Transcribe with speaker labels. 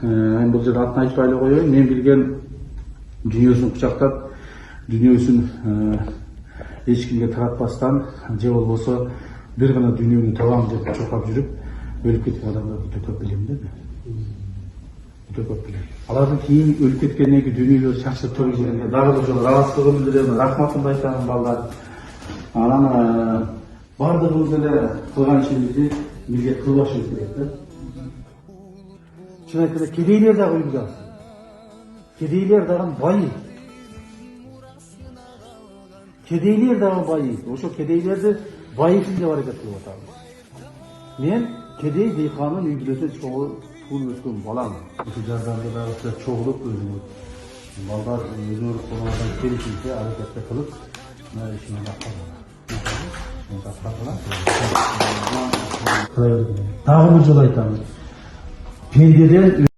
Speaker 1: Бул жерде атын айтпай эле коеюн. Мен билген дүйнөсүн кучактап, дүйнөсүн эч кимге таратпастан, же болбосо бир гана дүйнөнү табам деп чуркап жүрүп, өлүп кеткен адамдарды өтө көп билем да. Өтө көп билем. Алардын кийин өлүп кеткенден кийин дүйнөлөр чачып туруп жүргөндө дагы бир жолу ыраазычылыгымды билдирем, рахматымды айтам балдар. Анан бардыгыбыз эле кылган ишибизди бирге кылбашыбыз керек да. Чын айтканда кедейлер дагы үлгү алсын. Кедейлер дагы байый. Кедейлер дагы байый. Ошо кедейлерди байытын деп аракет кылып атабыз. Мен кедей дыйканын үй бүлөсүнөн туулуп өскөн балам. Ушул жардамда дагы чогулуп өзүңүз балдар өзүңөр колуңардан келишинче аракетте кылып, мына ишине бакалат. Дагы бир жолу айтам. Пендеден